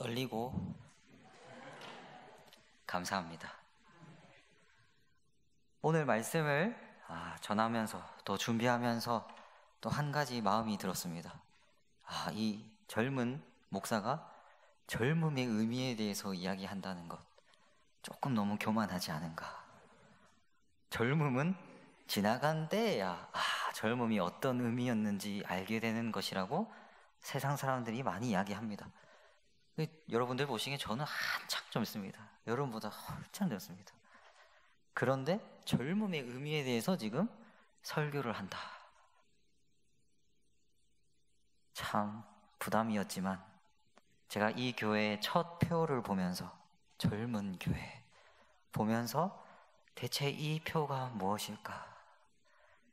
떨리고 감사합니다. 오늘 말씀을 전하면서 또 준비하면서 또 한 가지 마음이 들었습니다. 이 젊은 목사가 젊음의 의미에 대해서 이야기한다는 것, 조금 너무 교만하지 않은가. 젊음은 지나간 때에야 젊음이 어떤 의미였는지 알게 되는 것이라고 세상 사람들이 많이 이야기합니다. 여러분들 보시기에 저는 한참 젊습니다. 여러분보다 한참 젊습니다. 그런데 젊음의 의미에 대해서 지금 설교를 한다. 참 부담이었지만 제가 이 교회의 첫 표를 보면서, 젊은 교회 보면서 대체 이 표가 무엇일까?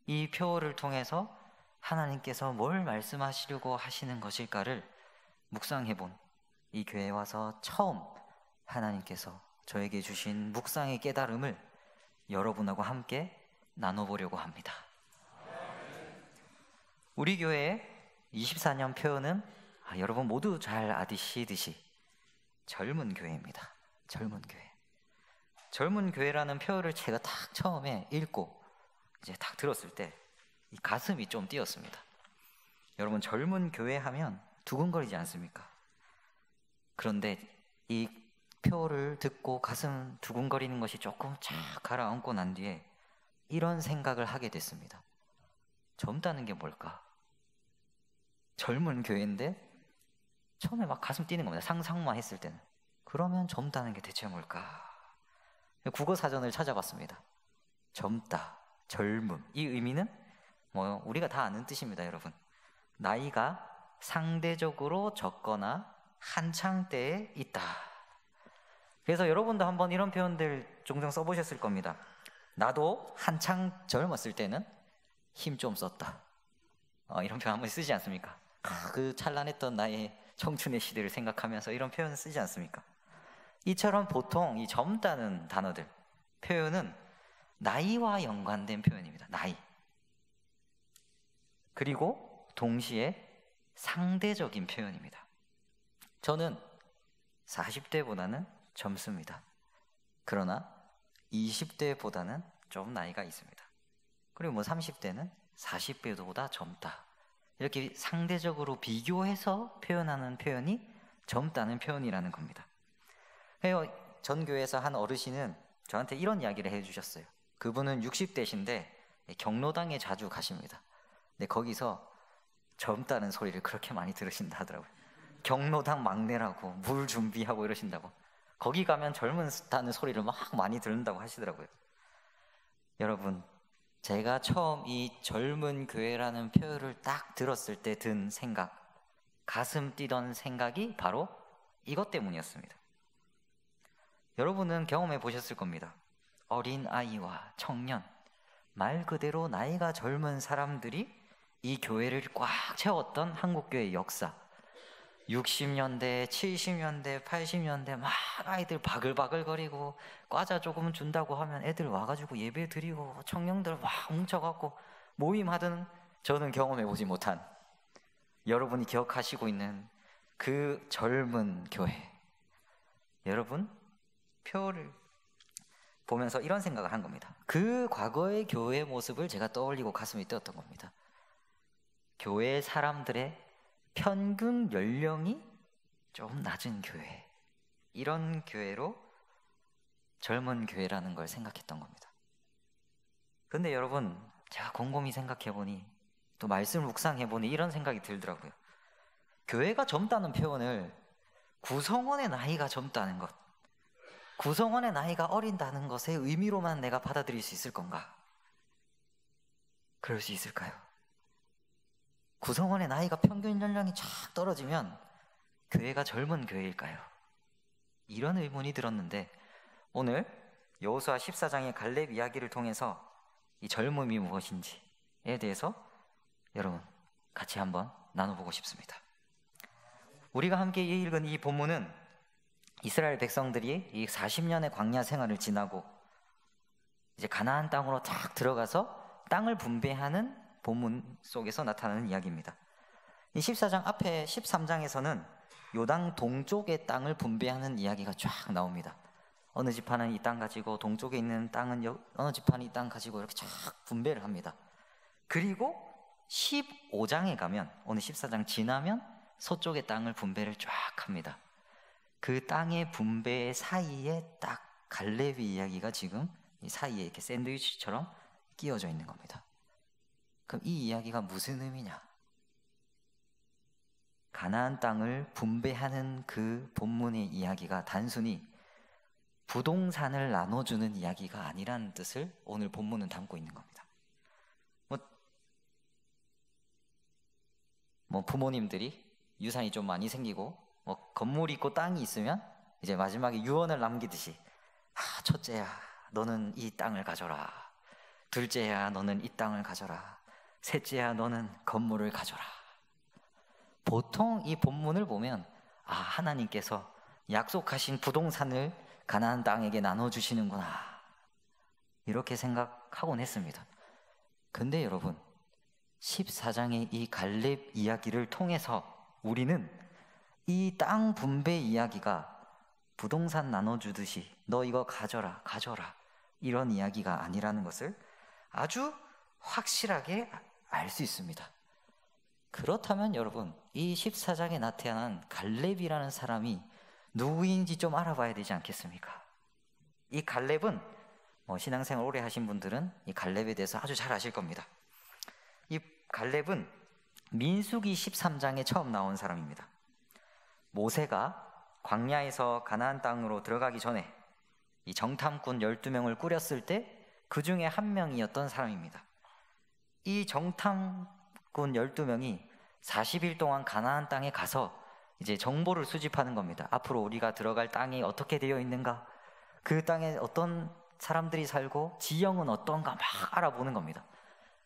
이 표를 통해서 하나님께서 뭘 말씀하시려고 하시는 것일까를 묵상해본 이 교회에 와서 처음 하나님께서 저에게 주신 묵상의 깨달음을 여러분하고 함께 나눠보려고 합니다. 우리 교회의 24년 표어는 여러분 모두 잘 아시듯이 젊은 교회입니다. 젊은 교회. 젊은 교회라는 표어를 제가 딱 처음에 읽고 이제 딱 들었을 때 이 가슴이 좀 뛰었습니다. 여러분, 젊은 교회 하면 두근거리지 않습니까? 그런데 이 표를 듣고 가슴 두근거리는 것이 조금 쫙 가라앉고 난 뒤에 이런 생각을 하게 됐습니다. 젊다는 게 뭘까? 젊은 교회인데 처음에 막 가슴 뛰는 겁니다. 상상만 했을 때는. 그러면 젊다는 게 대체 뭘까? 국어 사전을 찾아봤습니다. 젊다, 젊음, 이 의미는 우리가 다 아는 뜻입니다. 여러분, 나이가 상대적으로 적거나 한창 때에 있다. 그래서 여러분도 한번 이런 표현들 종종 써보셨을 겁니다. 나도 한창 젊었을 때는 힘 좀 썼다. 이런 표현 한번 쓰지 않습니까? 그 찬란했던 나의 청춘의 시대를 생각하면서 이런 표현 쓰지 않습니까? 이처럼 보통 이 젊다는 단어들, 표현은 나이와 연관된 표현입니다. 나이. 그리고 동시에 상대적인 표현입니다. 저는 40대보다는 젊습니다. 그러나 20대보다는 좀 나이가 있습니다. 그리고 30대는 40대보다 젊다. 이렇게 상대적으로 비교해서 표현하는 표현이 젊다는 표현이라는 겁니다. 전 교회에서 한 어르신은 저한테 이런 이야기를 해주셨어요. 그분은 60대신데 경로당에 자주 가십니다. 근데 거기서 젊다는 소리를 그렇게 많이 들으신다 하더라고요. 경로당 막내라고 물 준비하고 이러신다고. 거기 가면 젊다는 소리를 막 많이 듣는다고 하시더라고요. 여러분, 제가 처음 이 젊은 교회라는 표현을 딱 들었을 때 든 생각, 가슴 뛰던 생각이 바로 이것 때문이었습니다. 여러분은 경험해 보셨을 겁니다. 어린 아이와 청년, 말 그대로 나이가 젊은 사람들이 이 교회를 꽉 채웠던 한국교회의 역사. 60년대, 70년대, 80년대 막 아이들 바글바글거리고 과자 조금 준다고 하면 애들 와가지고 예배 드리고 청년들 막 뭉쳐갖고 모임하던, 저는 경험해보지 못한, 여러분이 기억하시고 있는 그 젊은 교회. 여러분, 표를 보면서 이런 생각을 한 겁니다. 그 과거의 교회 모습을 제가 떠올리고 가슴이 뛰었던 겁니다. 교회 사람들의 평균 연령이 좀 낮은 교회, 이런 교회로 젊은 교회라는 걸 생각했던 겁니다. 그런데 여러분, 제가 곰곰이 생각해보니, 또 말씀을 묵상해보니 이런 생각이 들더라고요. 교회가 젊다는 표현을 구성원의 나이가 젊다는 것, 구성원의 나이가 어린다는 것의 의미로만 내가 받아들일 수 있을 건가? 그럴 수 있을까요? 구성원의 나이가 평균 연령이 쫙 떨어지면 교회가 젊은 교회일까요? 이런 의문이 들었는데, 오늘 여호수아 14장의 갈렙 이야기를 통해서 이 젊음이 무엇인지에 대해서 여러분 같이 한번 나눠보고 싶습니다. 우리가 함께 읽은 이 본문은 이스라엘 백성들이 이 40년의 광야 생활을 지나고 이제 가나안 땅으로 딱 들어가서 땅을 분배하는 본문 속에서 나타나는 이야기입니다. 이 14장 앞에 13장에서는 요당 동쪽의 땅을 분배하는 이야기가 쫙 나옵니다. 어느 지파는 이 땅 가지고 동쪽에 있는 땅은 어느 지파는 이 땅 가지고 이렇게 쫙 분배를 합니다. 그리고 15장에 가면 오늘 14장 지나면 서쪽의 땅을 분배를 쫙 합니다. 그 땅의 분배 사이에 딱 갈렙의 이야기가 지금 이 사이에 이렇게 샌드위치처럼 끼워져 있는 겁니다. 그럼 이 이야기가 무슨 의미냐? 가나안 땅을 분배하는 그 본문의 이야기가 단순히 부동산을 나눠주는 이야기가 아니라는 뜻을 오늘 본문은 담고 있는 겁니다. 뭐 부모님들이 유산이 좀 많이 생기고 뭐 건물이 있고 땅이 있으면 이제 마지막에 유언을 남기듯이 첫째야 너는 이 땅을 가져라, 둘째야 너는 이 땅을 가져라, 셋째야 너는 건물을 가져라. 보통 이 본문을 보면 하나님께서 약속하신 부동산을 가나안 땅에게 나눠주시는구나 이렇게 생각하곤 했습니다. 근데 여러분 14장의 이 갈렙 이야기를 통해서 우리는 이 땅 분배 이야기가 부동산 나눠주듯이 너 이거 가져라 이런 이야기가 아니라는 것을 아주 확실하게 알 수 있습니다. 그렇다면 여러분 이 14장에 나타난 갈렙이라는 사람이 누구인지 좀 알아봐야 되지 않겠습니까? 이 갈렙은 신앙생활 오래 하신 분들은 이 갈렙에 대해서 아주 잘 아실 겁니다. 이 갈렙은 민수기 13장에 처음 나온 사람입니다. 모세가 광야에서 가나안 땅으로 들어가기 전에 이 정탐꾼 12명을 꾸렸을 때 그 중에 한 명이었던 사람입니다. 이 정탐꾼 12명이 40일 동안 가나안 땅에 가서 이제 정보를 수집하는 겁니다. 앞으로 우리가 들어갈 땅이 어떻게 되어 있는가, 그 땅에 어떤 사람들이 살고 지형은 어떤가 막 알아보는 겁니다.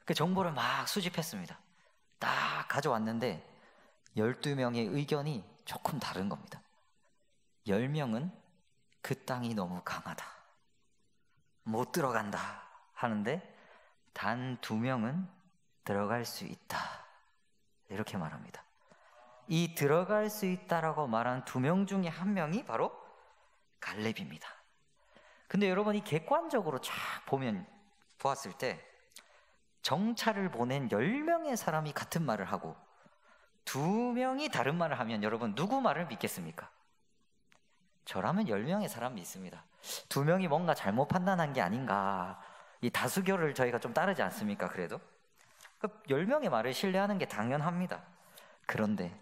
그 정보를 막 수집했습니다. 딱 가져왔는데 12명의 의견이 조금 다른 겁니다. 10명은 그 땅이 너무 강하다, 못 들어간다 하는데 단 2명은 들어갈 수 있다 이렇게 말합니다. 이 들어갈 수 있다라고 말한 2명 중에 1명이 바로 갈렙입니다. 근데 여러분 이 객관적으로 쫙 보았을 때 정찰을 보낸 10명의 사람이 같은 말을 하고 2명이 다른 말을 하면 여러분 누구 말을 믿겠습니까? 저라면 10명의 사람 믿습니다. 2명이 뭔가 잘못 판단한 게 아닌가, 이 다수결을 저희가 좀 따르지 않습니까? 그래도 10명의 말을 신뢰하는 게 당연합니다. 그런데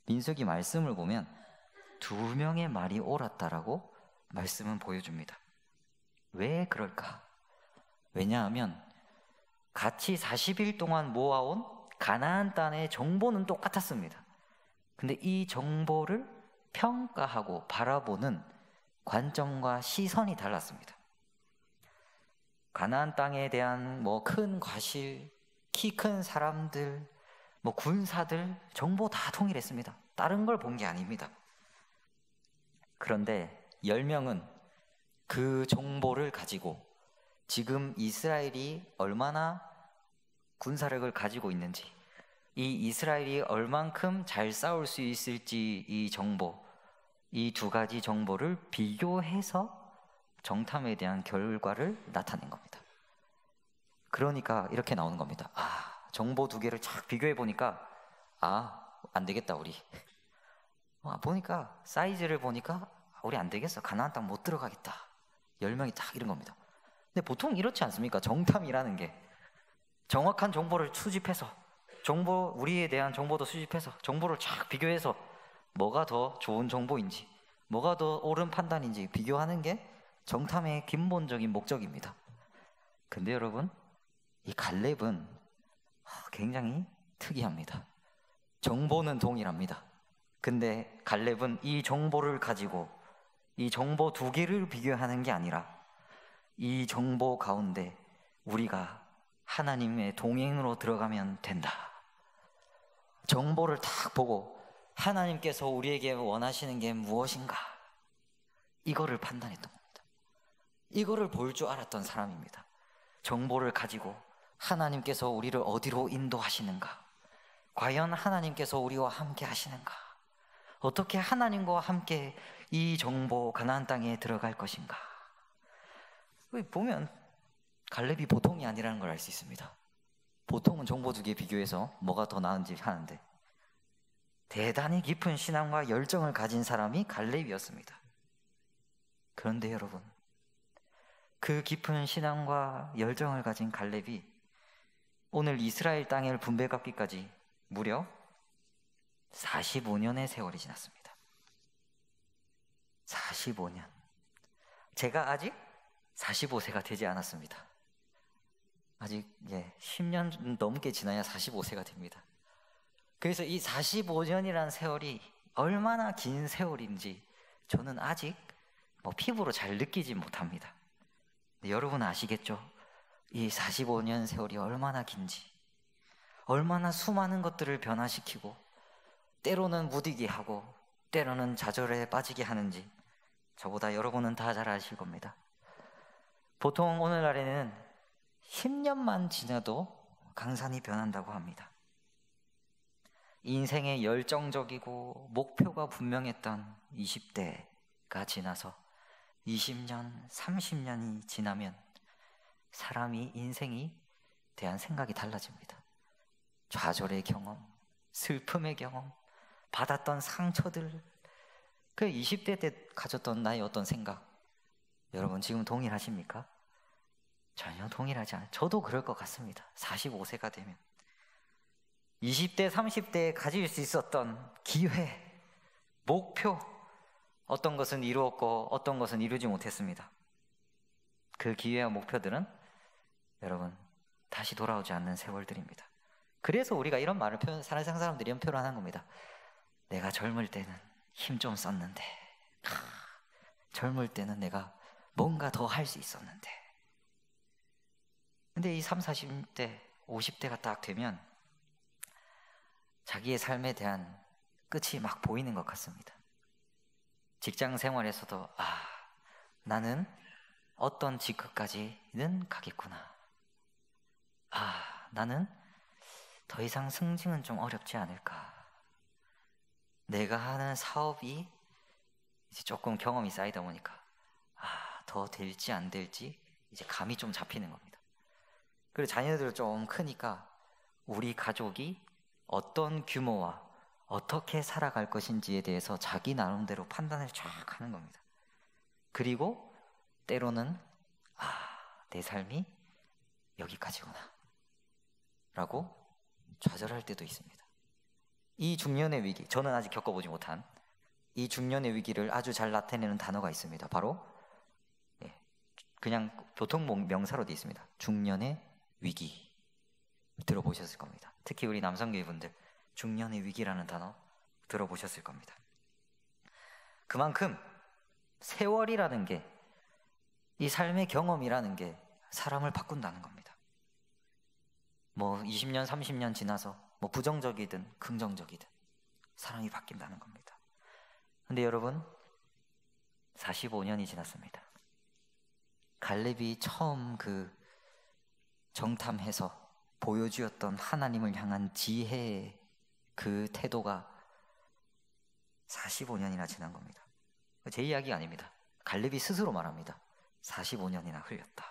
민수기 말씀을 보면 2명의 말이 옳았다라고 말씀은 보여줍니다. 왜 그럴까? 왜냐하면 같이 40일 동안 모아온 가나안 땅의 정보는 똑같았습니다. 근데 이 정보를 평가하고 바라보는 관점과 시선이 달랐습니다. 가나안 땅에 대한 큰 과실, 키 큰 사람들, 군사들 정보 다 통일했습니다. 다른 걸 본 게 아닙니다. 그런데 10명은 그 정보를 가지고 지금 이스라엘이 얼마나 군사력을 가지고 있는지, 이 이스라엘이 얼만큼 잘 싸울 수 있을지 이 정보, 이 2가지 정보를 비교해서 정탐에 대한 결과를 나타낸 겁니다. 그러니까 이렇게 나오는 겁니다. 정보 2개를 착 비교해 보니까 안 되겠다 우리. 보니까 사이즈를 보니까 우리 안 되겠어, 가나안 땅 못 들어가겠다. 10명이 딱 이런 겁니다. 근데 보통 이렇지 않습니까? 정탐이라는 게 정확한 정보를 수집해서 우리에 대한 정보도 수집해서 정보를 착 비교해서 뭐가 더 좋은 정보인지, 뭐가 더 옳은 판단인지 비교하는 게 정탐의 근본적인 목적입니다. 근데 여러분 이 갈렙은 굉장히 특이합니다. 정보는 동일합니다. 근데 갈렙은 이 정보를 가지고 이 정보 2개를 비교하는 게 아니라 이 정보 가운데 우리가 하나님의 동행으로 들어가면 된다, 정보를 딱 보고 하나님께서 우리에게 원하시는 게 무엇인가, 이거를 판단했던 겁니다. 이거를 볼 줄 알았던 사람입니다. 정보를 가지고 하나님께서 우리를 어디로 인도하시는가, 과연 하나님께서 우리와 함께 하시는가? 어떻게 하나님과 함께 이 정보 가나안 땅에 들어갈 것인가? 보면 갈렙이 보통이 아니라는 걸 알 수 있습니다. 보통은 정보 두 개 비교해서 뭐가 더 나은지 하는데 대단히 깊은 신앙과 열정을 가진 사람이 갈렙이었습니다. 그런데 여러분, 그 깊은 신앙과 열정을 가진 갈렙이 오늘 이스라엘 땅을 분배받기까지 무려 45년의 세월이 지났습니다. 45년. 제가 아직 45세가 되지 않았습니다. 아직 10년 넘게 지나야 45세가 됩니다. 그래서 이 45년이라는 세월이 얼마나 긴 세월인지 저는 아직 피부로 잘 느끼지 못합니다. 여러분은 아시겠죠? 이 45년 세월이 얼마나 긴지, 얼마나 수많은 것들을 변화시키고 때로는 무디게 하고 때로는 좌절에 빠지게 하는지 저보다 여러분은 다 잘 아실 겁니다. 보통 오늘날에는 10년만 지나도 강산이 변한다고 합니다. 인생의 열정적이고 목표가 분명했던 20대가 지나서 20년, 30년이 지나면 사람이 인생이 대한 생각이 달라집니다. 좌절의 경험, 슬픔의 경험, 받았던 상처들, 그 20대 때 가졌던 나의 어떤 생각, 여러분 지금 동일하십니까? 전혀 동일하지 않아요. 저도 그럴 것 같습니다. 45세가 되면 20대, 30대에 가질 수 있었던 기회, 목표, 어떤 것은 이루었고 어떤 것은 이루지 못했습니다. 그 기회와 목표들은 여러분 다시 돌아오지 않는 세월들입니다. 그래서 우리가 이런 말을 세상 사람들이 이런 표현을 하는 겁니다. 내가 젊을 때는 힘 좀 썼는데, 젊을 때는 내가 뭔가 더 할 수 있었는데. 근데 이 30, 40대, 50대가 딱 되면 자기의 삶에 대한 끝이 막 보이는 것 같습니다. 직장 생활에서도 나는 어떤 직급까지는 가겠구나. 나는 더 이상 승진은 좀 어렵지 않을까. 내가 하는 사업이 이제 조금 경험이 쌓이다 보니까 더 될지 안 될지 이제 감이 좀 잡히는 겁니다. 그리고 자녀들 좀 크니까 우리 가족이 어떤 규모와 어떻게 살아갈 것인지에 대해서 자기 나름대로 판단을 쫙 하는 겁니다. 그리고 때로는 내 삶이 여기까지구나 라고 좌절할 때도 있습니다. 이 중년의 위기, 저는 아직 겪어보지 못한 이 중년의 위기를 아주 잘 나타내는 단어가 있습니다. 바로 그냥 보통 명사로 되어 있습니다. 중년의 위기. 들어보셨을 겁니다. 특히 우리 남성교회분들 중년의 위기라는 단어 들어보셨을 겁니다. 그만큼 세월이라는 게, 이 삶의 경험이라는 게 사람을 바꾼다는 겁니다. 20년, 30년 지나서 부정적이든 긍정적이든 사람이 바뀐다는 겁니다. 근데 여러분 45년이 지났습니다. 갈렙이 처음 그 정탐해서 보여주었던 하나님을 향한 지혜의 그 태도가 45년이나 지난 겁니다. 제 이야기가 아닙니다. 갈렙이 스스로 말합니다. 45년이나 흘렸다.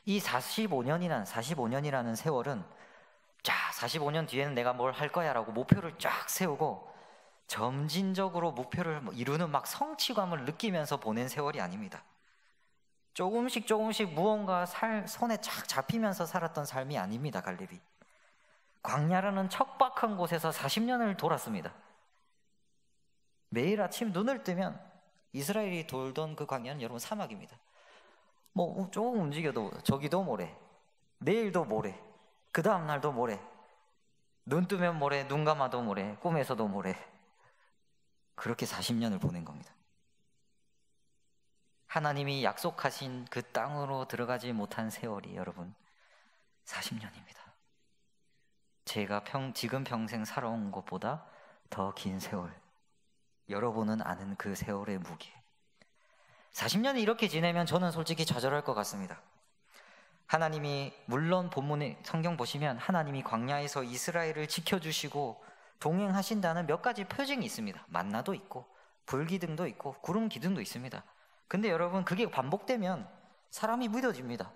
이 45년이라는 세월은 45년 뒤에는 내가 뭘 할 거야 라고 목표를 쫙 세우고 점진적으로 목표를 이루는 막 성취감을 느끼면서 보낸 세월이 아닙니다. 조금씩 무언가 손에 쫙 잡히면서 살았던 삶이 아닙니다. 갈렙이 광야라는 척박한 곳에서 40년을 돌았습니다. 매일 아침 눈을 뜨면 이스라엘이 돌던 그 광야는 여러분 사막입니다. 조금 움직여도 저기도 모래, 내일도 모래, 그 다음 날도 모래, 눈 뜨면 모래, 눈 감아도 모래, 꿈에서도 모래. 그렇게 40년을 보낸 겁니다. 하나님이 약속하신 그 땅으로 들어가지 못한 세월이 여러분 40년입니다. 제가 지금 평생 살아온 것보다 더 긴 세월, 여러분은 아는 그 세월의 무게. 40년이 이렇게 지내면 저는 솔직히 좌절할 것 같습니다. 하나님이 물론 본문의 성경 보시면 하나님이 광야에서 이스라엘을 지켜주시고 동행하신다는 몇 가지 표징이 있습니다. 만나도 있고 불기둥도 있고 구름 기둥도 있습니다. 근데 여러분 그게 반복되면 사람이 무뎌집니다.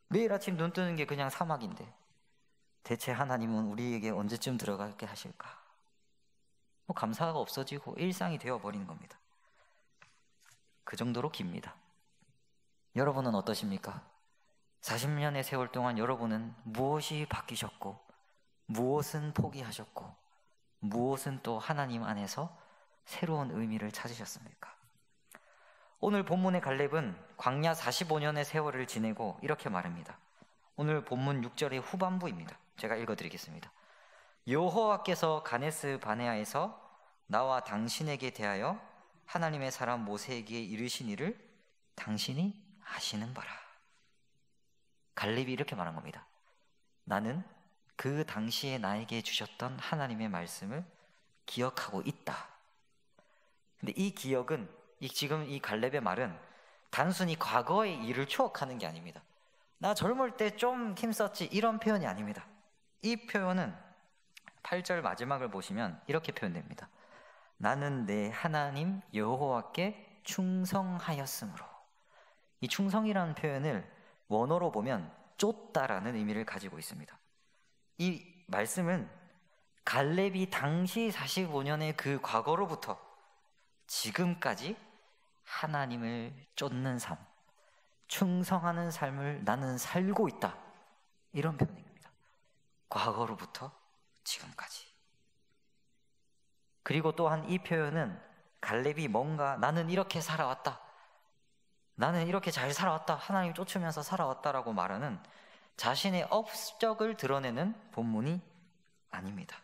매일 아침 눈 뜨는 게 그냥 사막인데 대체 하나님은 우리에게 언제쯤 들어가게 하실까? 감사가 없어지고 일상이 되어버리는 겁니다. 그 정도로 깁니다. 여러분은 어떠십니까? 40년의 세월 동안 여러분은 무엇이 바뀌셨고 무엇은 포기하셨고 무엇은 또 하나님 안에서 새로운 의미를 찾으셨습니까? 오늘 본문의 갈렙은 광야 45년의 세월을 지내고 이렇게 말합니다. 오늘 본문 6절의 후반부입니다. 제가 읽어드리겠습니다. 여호와께서 가데스 바네아에서 나와 당신에게 대하여 하나님의 사람 모세에게 이르신 일을 당신이 아시는 바라. 갈렙이 이렇게 말한 겁니다. 나는 그 당시에 나에게 주셨던 하나님의 말씀을 기억하고 있다. 근데 이 기억은 지금 이 갈렙의 말은 단순히 과거의 일을 추억하는 게 아닙니다. 나 젊을 때 좀 힘썼지 이런 표현이 아닙니다. 이 표현은 8절 마지막을 보시면 이렇게 표현됩니다. 나는 내 하나님 여호와께 충성하였으므로. 이 충성이라는 표현을 원어로 보면 쫓다라는 의미를 가지고 있습니다. 이 말씀은 갈렙이 당시 45년의 그 과거로부터 지금까지 하나님을 쫓는 삶, 충성하는 삶을 나는 살고 있다, 이런 표현입니다. 과거로부터 지금까지. 그리고 또한 이 표현은 갈렙이 뭔가 나는 이렇게 살아왔다, 나는 이렇게 잘 살아왔다, 하나님 쫓으면서 살아왔다라고 말하는 자신의 업적을 드러내는 본문이 아닙니다.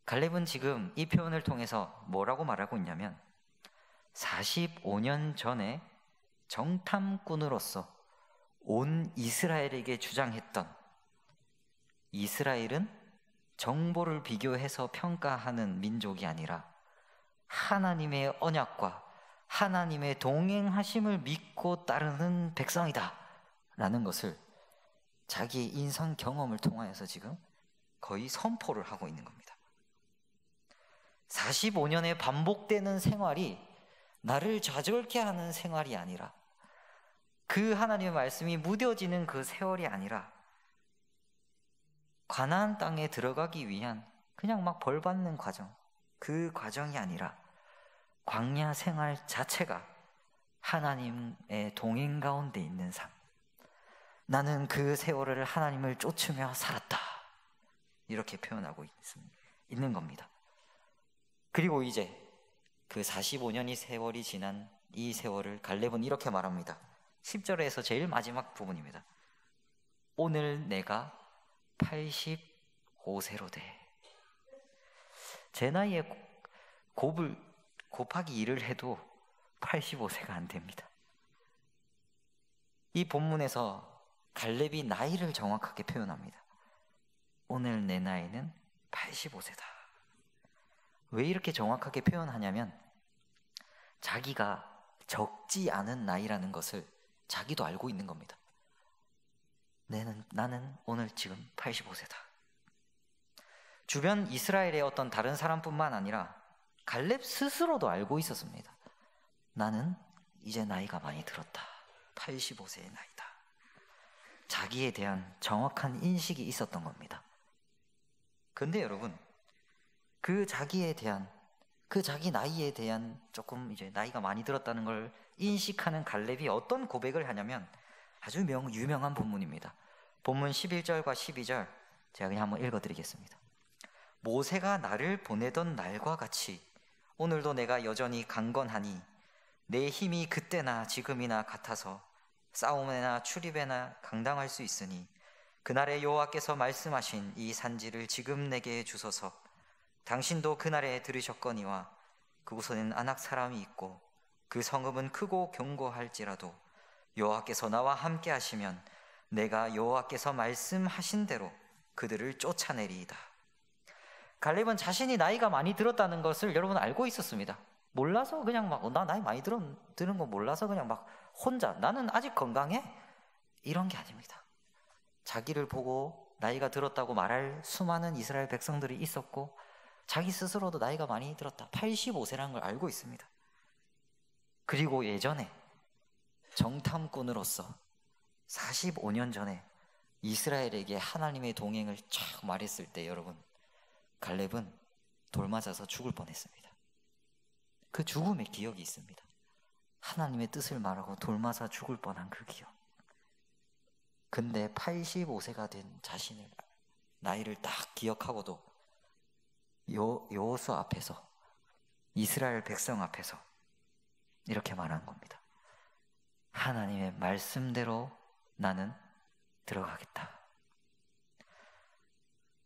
갈렙은 지금 이 표현을 통해서 뭐라고 말하고 있냐면 45년 전에 정탐꾼으로서 온 이스라엘에게 주장했던, 이스라엘은 정보를 비교해서 평가하는 민족이 아니라 하나님의 언약과 하나님의 동행하심을 믿고 따르는 백성이다 라는 것을 자기의 인생 경험을 통하여서 지금 거의 선포를 하고 있는 겁니다. 45년의 반복되는 생활이 나를 좌절케 하는 생활이 아니라, 그 하나님의 말씀이 무뎌지는 그 세월이 아니라 가나안 땅에 들어가기 위한 그냥 막 벌받는 과정, 그 과정이 아니라 광야 생활 자체가 하나님의 동행 가운데 있는 삶. 나는 그 세월을 하나님을 쫓으며 살았다, 이렇게 표현하고 있는 겁니다. 그리고 이제 그 45년의 세월이 지난 이 세월을 갈렙은 이렇게 말합니다. 10절에서 제일 마지막 부분입니다. 오늘 내가 85세로 돼. 제 나이에 곱하기 2를 해도 85세가 안 됩니다. 이 본문에서 갈렙이 나이를 정확하게 표현합니다. 오늘 내 나이는 85세다. 왜 이렇게 정확하게 표현하냐면 자기가 적지 않은 나이라는 것을 자기도 알고 있는 겁니다. 나는 오늘 지금 85세다. 주변 이스라엘의 어떤 다른 사람뿐만 아니라 갈렙 스스로도 알고 있었습니다. 나는 이제 나이가 많이 들었다. 85세의 나이다. 자기에 대한 정확한 인식이 있었던 겁니다. 근데 여러분, 그 자기 나이에 대한 조금 이제 나이가 많이 들었다는 걸 인식하는 갈렙이 어떤 고백을 하냐면 아주 유명한 본문입니다. 본문 11절과 12절 제가 그냥 한번 읽어드리겠습니다. 모세가 나를 보내던 날과 같이 오늘도 내가 여전히 강건하니 내 힘이 그때나 지금이나 같아서 싸움에나 출입에나 강당할 수 있으니 그날에 여호와께서 말씀하신 이 산지를 지금 내게 주소서. 당신도 그날에 들으셨거니와 그곳에는 아낙 사람이 있고 그 성읍은 크고 견고할지라도 여호와께서 나와 함께 하시면 내가 여호와께서 말씀하신 대로 그들을 쫓아내리이다. 갈렙은 자신이 나이가 많이 들었다는 것을 여러분 알고 있었습니다. 몰라서 그냥 나 나이 많이 들은 거 몰라서 그냥 막 혼자 나는 아직 건강해? 이런 게 아닙니다. 자기를 보고 나이가 들었다고 말할 수많은 이스라엘 백성들이 있었고 자기 스스로도 나이가 많이 들었다. 85세라는 걸 알고 있습니다. 그리고 예전에 정탐꾼으로서 45년 전에 이스라엘에게 하나님의 동행을 쫙 말했을 때 여러분, 갈렙은 돌 맞아서 죽을 뻔했습니다. 그 죽음의 기억이 있습니다. 하나님의 뜻을 말하고 돌 맞아 죽을 뻔한 그 기억. 근데 85세가 된 자신의 나이를 딱 기억하고도 여호수아 앞에서, 이스라엘 백성 앞에서 이렇게 말한 겁니다. 하나님의 말씀대로 나는 들어가겠다.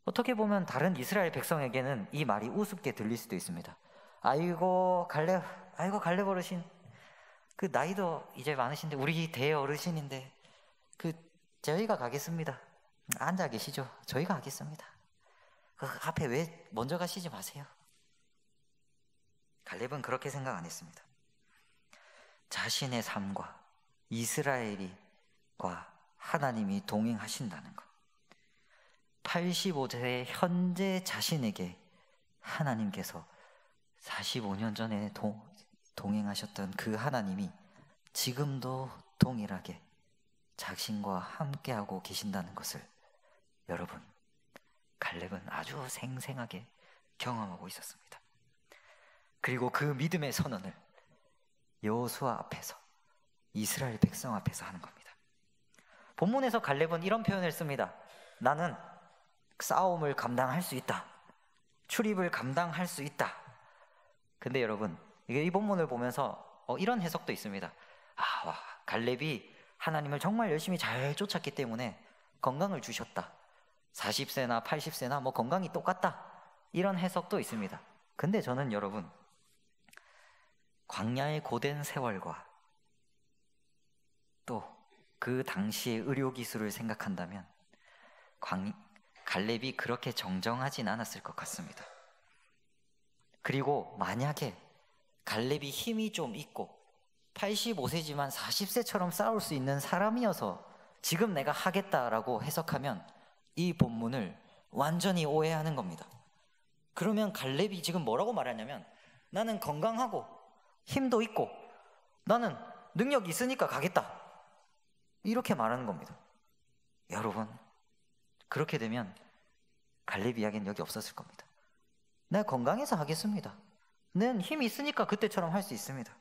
어떻게 보면 다른 이스라엘 백성에게는 이 말이 우습게 들릴 수도 있습니다. 아이고 갈렙 어르신, 그 나이도 이제 많으신데, 우리 대어르신인데 저희가 가겠습니다. 앉아 계시죠? 저희가 가겠습니다. 그 앞에 왜 먼저 가시지 마세요. 갈렙은 그렇게 생각 안 했습니다. 자신의 삶과 이스라엘과 하나님이 동행하신다는 것, 85세의 현재 자신에게 하나님께서 45년 전에 동행하셨던 그 하나님이 지금도 동일하게 자신과 함께하고 계신다는 것을 여러분, 갈렙은 아주 생생하게 경험하고 있었습니다. 그리고 그 믿음의 선언을 여호수아 앞에서, 이스라엘 백성 앞에서 하는 겁니다. 본문에서 갈렙은 이런 표현을 씁니다. 나는 싸움을 감당할 수 있다. 출입을 감당할 수 있다. 근데 여러분, 이 본문을 보면서 이런 해석도 있습니다. 갈렙이 하나님을 정말 열심히 잘 쫓았기 때문에 건강을 주셨다. 40세나 80세나 건강이 똑같다. 이런 해석도 있습니다. 근데 저는 여러분, 광야의 고된 세월과 또 그 당시의 의료기술을 생각한다면 갈렙이 그렇게 정정하진 않았을 것 같습니다. 그리고 만약에 갈렙이 힘이 좀 있고 85세지만 40세처럼 싸울 수 있는 사람이어서 지금 내가 하겠다라고 해석하면 이 본문을 완전히 오해하는 겁니다. 그러면 갈렙이 지금 뭐라고 말하냐면, 나는 건강하고 힘도 있고 나는 능력이 있으니까 가겠다, 이렇게 말하는 겁니다. 여러분, 그렇게 되면 갈렙 이야기는 여기 없었을 겁니다. 내가 건강해서 하겠습니다. 난 힘이 있으니까 그때처럼 할 수 있습니다.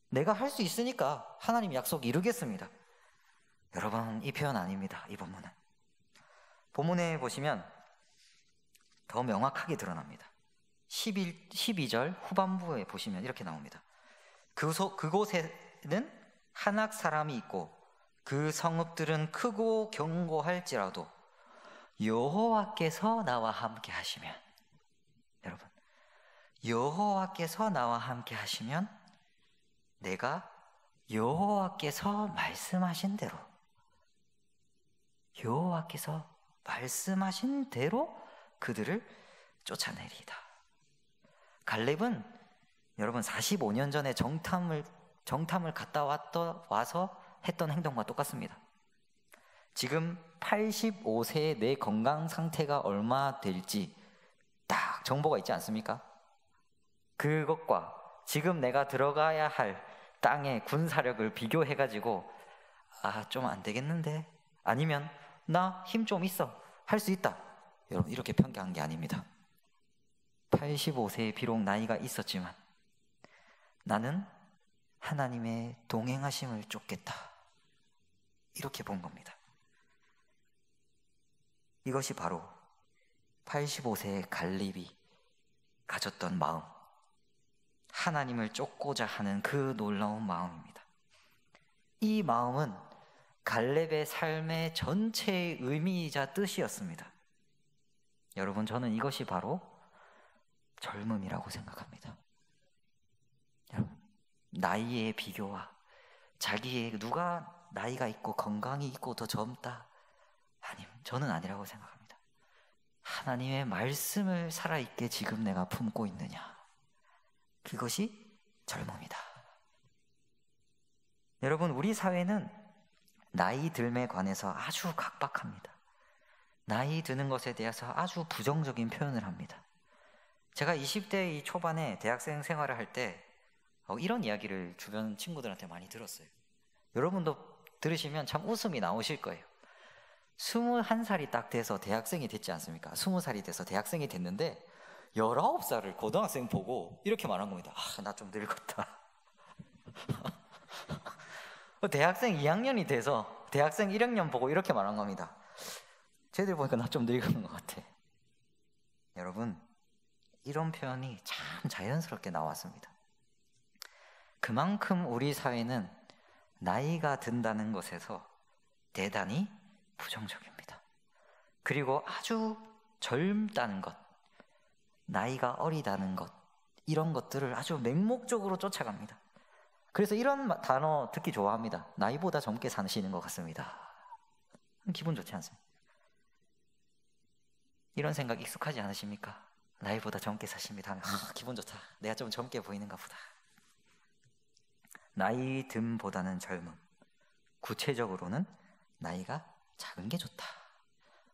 내가 할 수 있으니까 하나님 약속 이루겠습니다. 여러분, 이 표현 아닙니다. 이 본문은. 본문에 보시면 더 명확하게 드러납니다. 12절 후반부에 보시면 이렇게 나옵니다. 그곳에는 한악 사람이 있고 그 성읍들은 크고 견고할지라도 여호와께서 나와 함께 하시면, 여러분, 여호와께서 나와 함께 하시면 내가 여호와께서 말씀하신 대로, 여호와께서 말씀하신 대로 그들을 쫓아내리이다. 갈렙은 여러분 45년 전에 정탐을 갔다 와서 했던 행동과 똑같습니다. 지금 85세의 내 건강 상태가 얼마 될지 딱 정보가 있지 않습니까? 그것과 지금 내가 들어가야 할 땅의 군사력을 비교해가지고 좀 안 되겠는데, 아니면 나 힘 좀 있어, 할 수 있다, 여러분 이렇게 평가한 게 아닙니다. 85세에 비록 나이가 있었지만 나는 하나님의 동행하심을 쫓겠다, 이렇게 본 겁니다. 이것이 바로 85세의 갈렙이 가졌던 마음, 하나님을 쫓고자 하는 그 놀라운 마음입니다. 이 마음은 갈렙의 삶의 전체의 의미이자 뜻이었습니다. 여러분, 저는 이것이 바로 젊음이라고 생각합니다. 여러분, 나이의 비교와 자기의 누가 나이가 있고 건강이 있고 더 젊다, 저는 아니라고 생각합니다. 하나님의 말씀을 살아있게 지금 내가 품고 있느냐, 그것이 젊음이다. 여러분, 우리 사회는 나이 듦에 관해서 아주 각박합니다. 나이 드는 것에 대해서 아주 부정적인 표현을 합니다. 제가 20대 초반에 대학생 생활을 할 때 이런 이야기를 주변 친구들한테 많이 들었어요. 여러분도 들으시면 참 웃음이 나오실 거예요. 21살이 딱 돼서 대학생이 됐지 않습니까? 20살이 돼서 대학생이 됐는데 19살을 고등학생 보고 이렇게 말한 겁니다. 나 좀 늙었다. 대학생 2학년이 돼서 대학생 1학년 보고 이렇게 말한 겁니다. 쟤들 보니까 나 좀 늙은 것 같아. 여러분, 이런 표현이 참 자연스럽게 나왔습니다. 그만큼 우리 사회는 나이가 든다는 것에서 대단히 부정적입니다. 그리고 아주 젊다는 것, 나이가 어리다는 것, 이런 것들을 아주 맹목적으로 쫓아갑니다. 그래서 이런 단어 듣기 좋아합니다. 나이보다 젊게 사시는 것 같습니다. 기분 좋지 않습니까? 이런 생각 익숙하지 않으십니까? 나이보다 젊게 사십니다 하면 기분 좋다. 내가 좀 젊게 보이는가 보다. 나이 듦보다는 젊음. 구체적으로는 나이가 작은 게 좋다.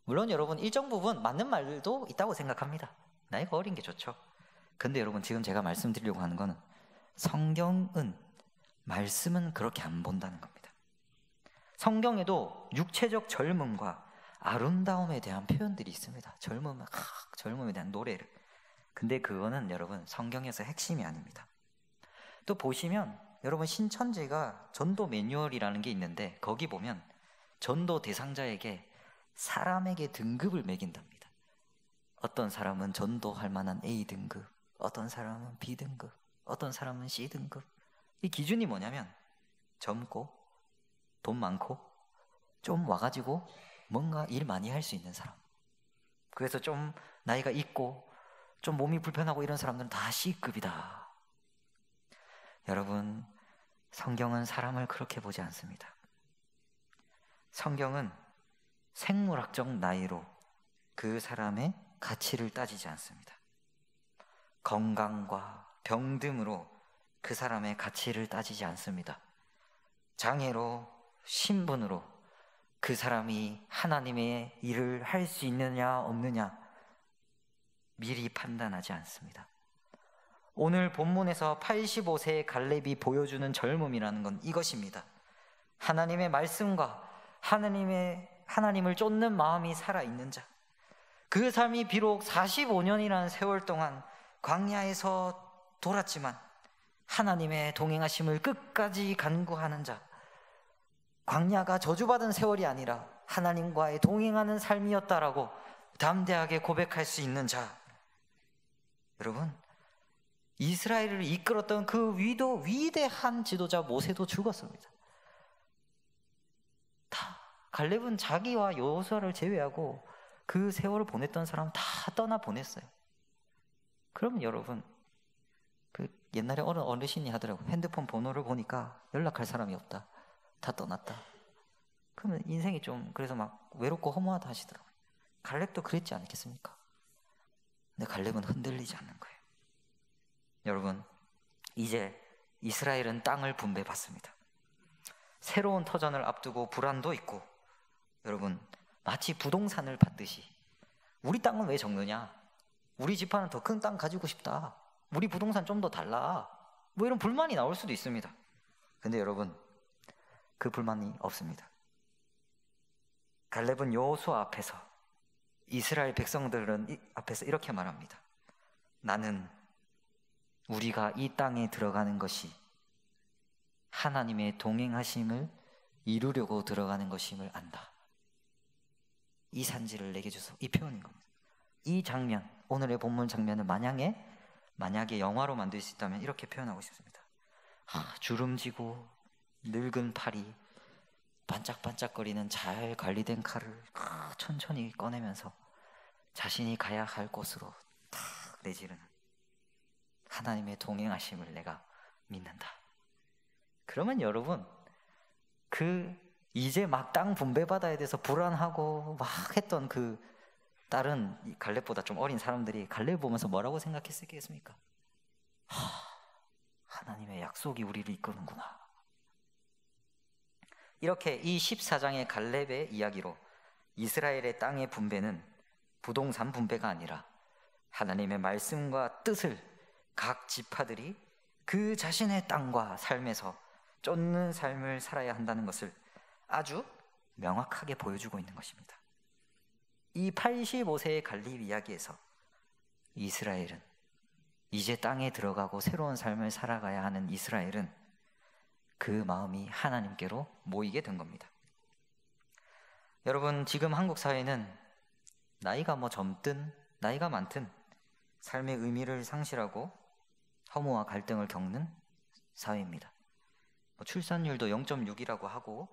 물론 여러분 일정 부분 맞는 말도 있다고 생각합니다. 나이가 어린 게 좋죠. 근데 여러분 지금 제가 말씀드리려고 하는 거는 성경은 말씀은 그렇게 안 본다는 겁니다. 성경에도 육체적 젊음과 아름다움에 대한 표현들이 있습니다. 젊음에 대한 노래를. 근데 그거는 여러분 성경에서 핵심이 아닙니다. 또 보시면 여러분 신천지가 전도 매뉴얼이라는 게 있는데 거기 보면 전도 대상자에게 사람에게 등급을 매긴답니다. 어떤 사람은 전도할 만한 A등급, 어떤 사람은 B등급, 어떤 사람은 C등급. 이 기준이 뭐냐면 젊고 돈 많고 좀 와가지고 뭔가 일 많이 할 수 있는 사람. 그래서 좀 나이가 있고 좀 몸이 불편하고 이런 사람들은 다 C급이다. 여러분, 성경은 사람을 그렇게 보지 않습니다. 성경은 생물학적 나이로 그 사람의 가치를 따지지 않습니다. 건강과 병 등으로 그 사람의 가치를 따지지 않습니다. 장애로, 신분으로 그 사람이 하나님의 일을 할 수 있느냐 없느냐 미리 판단하지 않습니다. 오늘 본문에서 85세의 갈렙이 보여주는 젊음이라는 건 이것입니다. 하나님의 말씀과 하나님을 쫓는 마음이 살아있는 자. 그 삶이 비록 45년이라는 세월 동안 광야에서 돌았지만 하나님의 동행하심을 끝까지 간구하는 자. 광야가 저주받은 세월이 아니라 하나님과의 동행하는 삶이었다라고 담대하게 고백할 수 있는 자. 여러분, 이스라엘을 이끌었던 그 위대한 지도자 모세도 죽었습니다. 다 갈렙은 자기와 여호수아를 제외하고 그 세월을 보냈던 사람 다 떠나 보냈어요. 그러면 여러분, 그 옛날에 어르신이 하더라고요. 핸드폰 번호를 보니까 연락할 사람이 없다. 다 떠났다. 그러면 인생이 좀 그래서 막 외롭고 허무하다 하시더라고요. 갈렙도 그랬지 않겠습니까? 근데 갈렙은 흔들리지 않는 거예요. 여러분, 이제 이스라엘은 땅을 분배받습니다. 새로운 터전을 앞두고 불안도 있고, 여러분 마치 부동산을 받듯이 우리 땅은 왜 적느냐? 우리 집안은 더 큰 땅 가지고 싶다. 우리 부동산 좀 더 달라. 뭐 이런 불만이 나올 수도 있습니다. 근데 여러분, 그 불만이 없습니다. 갈렙은 여호수아 앞에서, 이스라엘 백성들은 앞에서 이렇게 말합니다. 나는 우리가 이 땅에 들어가는 것이 하나님의 동행하심을 이루려고 들어가는 것임을 안다. 이 산지를 내게 주소. 이 표현인 겁니다. 이 장면, 오늘의 본문 장면을 만약에 영화로 만들 수 있다면 이렇게 표현하고 싶습니다. 주름지고 늙은 팔이 반짝반짝거리는 잘 관리된 칼을 천천히 꺼내면서 자신이 가야 할 곳으로 탁 내지르는 하나님의 동행하심을 내가 믿는다. 그러면 여러분, 이제 막 땅 분배받아야 돼서 불안하고 막 했던 그 다른 갈렙보다 좀 어린 사람들이 갈렙 보면서 뭐라고 생각했겠습니까? 하나님의 약속이 우리를 이끄는구나. 이렇게 이 14장의 갈렙의 이야기로 이스라엘의 땅의 분배는 부동산 분배가 아니라 하나님의 말씀과 뜻을 각 지파들이 그 자신의 땅과 삶에서 쫓는 삶을 살아야 한다는 것을 아주 명확하게 보여주고 있는 것입니다. 이 85세의 갈렙 이야기에서 이스라엘은, 이제 땅에 들어가고 새로운 삶을 살아가야 하는 이스라엘은 그 마음이 하나님께로 모이게 된 겁니다. 여러분, 지금 한국 사회는 나이가 젊든 나이가 많든 삶의 의미를 상실하고 허무와 갈등을 겪는 사회입니다. 출산율도 0.6이라고 하고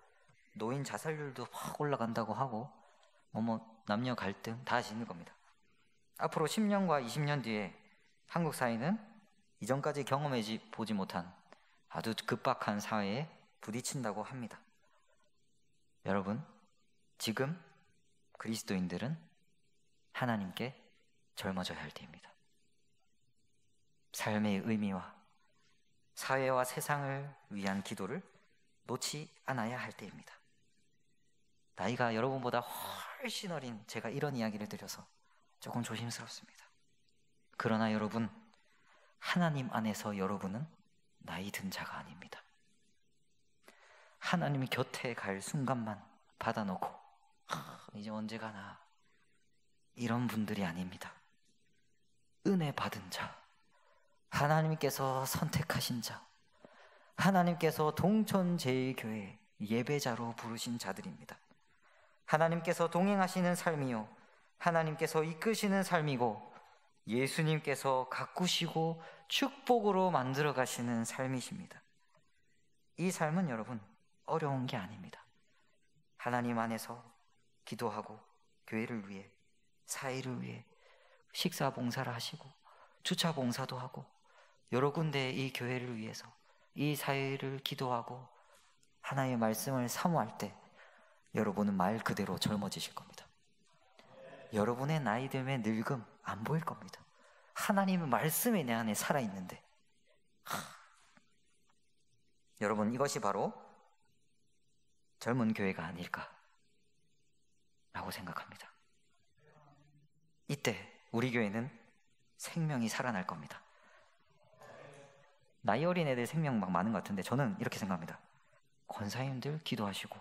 노인 자살률도 확 올라간다고 하고 남녀 갈등 다 있는 겁니다. 앞으로 10년과 20년 뒤에 한국 사회는 이전까지 경험해 보지 못한 아주 급박한 사회에 부딪힌다고 합니다. 여러분, 지금 그리스도인들은 하나님께 젊어져야 할 때입니다. 삶의 의미와 사회와 세상을 위한 기도를 놓지 않아야 할 때입니다. 나이가 여러분보다 훨씬 어린 제가 이런 이야기를 드려서 조금 조심스럽습니다. 그러나 여러분, 하나님 안에서 여러분은 나이 든 자가 아닙니다. 하나님 곁에 갈 순간만 받아놓고 이제 언제 가나 이런 분들이 아닙니다. 은혜 받은 자, 하나님께서 선택하신 자, 하나님께서 동천제일교회 예배자로 부르신 자들입니다. 하나님께서 동행하시는 삶이요, 하나님께서 이끄시는 삶이고 예수님께서 가꾸시고 축복으로 만들어 가시는 삶이십니다. 이 삶은 여러분 어려운 게 아닙니다. 하나님 안에서 기도하고 교회를 위해, 사회를 위해 식사 봉사를 하시고 주차 봉사도 하고 여러 군데 이 교회를 위해서, 이 사회를 기도하고 하나님의 말씀을 사모할 때 여러분은 말 그대로 젊어지실 겁니다. 여러분의 나이 듦의 늙음 안 보일 겁니다. 하나님의 말씀이 내 안에 살아있는데. 여러분, 이것이 바로 젊은 교회가 아닐까 라고 생각합니다. 이때 우리 교회는 생명이 살아날 겁니다. 나이 어린 애들 생명 막 많은 것 같은데 저는 이렇게 생각합니다. 권사님들 기도하시고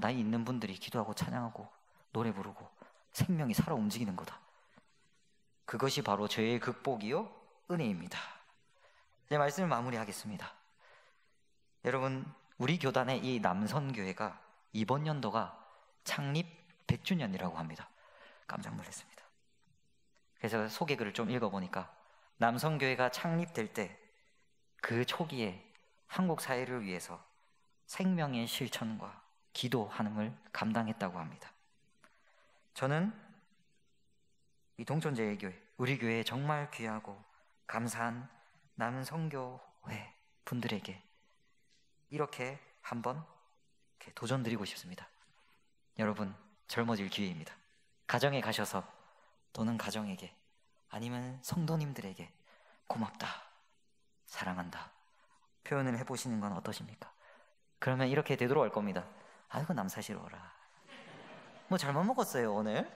나이 있는 분들이 기도하고 찬양하고 노래 부르고 생명이 살아 움직이는 거다. 그것이 바로 죄의 극복이요 은혜입니다. 이제 말씀을 마무리하겠습니다. 여러분, 우리 교단의 이 남선교회가 이번 연도가 창립 100주년이라고 합니다. 깜짝 놀랐습니다. 그래서 소개글을 좀 읽어보니까 남선교회가 창립될 때 그 초기에 한국 사회를 위해서 생명의 실천과 기도하는 감당했다고 합니다. 저는 이 동천제일교회, 우리 교회에 정말 귀하고 감사한 남선교회 분들에게 이렇게 한번 도전드리고 싶습니다. 여러분, 젊어질 기회입니다. 가정에 가셔서 또는 가정에게 아니면 성도님들에게 고맙다, 사랑한다 표현을 해보시는 건 어떠십니까? 그러면 이렇게 되돌아올 겁니다. 아이고 남사시러워라, 뭐 잘못 먹었어요 오늘?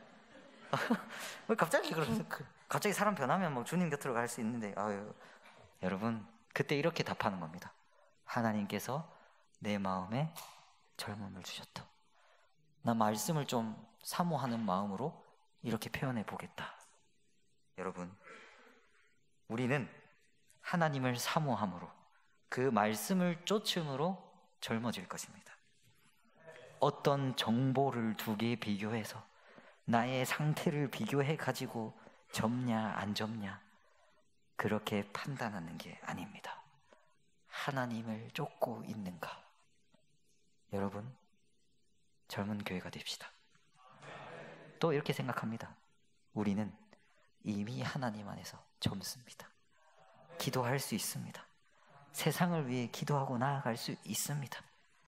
왜 갑자기 갑자기 사람 변하면 주님 곁으로 갈 수 있는데, 여러분 그때 이렇게 답하는 겁니다. 하나님께서 내 마음에 젊음을 주셨다. 나 말씀을 좀 사모하는 마음으로 이렇게 표현해 보겠다. 여러분, 우리는 하나님을 사모함으로 그 말씀을 쫓음으로 젊어질 것입니다. 어떤 정보를 두 개 비교해서 나의 상태를 비교해 가지고 젊냐 안 젊냐 그렇게 판단하는 게 아닙니다. 하나님을 쫓고 있는가? 여러분, 젊은 교회가 됩시다. 또 이렇게 생각합니다. 우리는 이미 하나님 안에서 젊습니다. 기도할 수 있습니다. 세상을 위해 기도하고 나아갈 수 있습니다.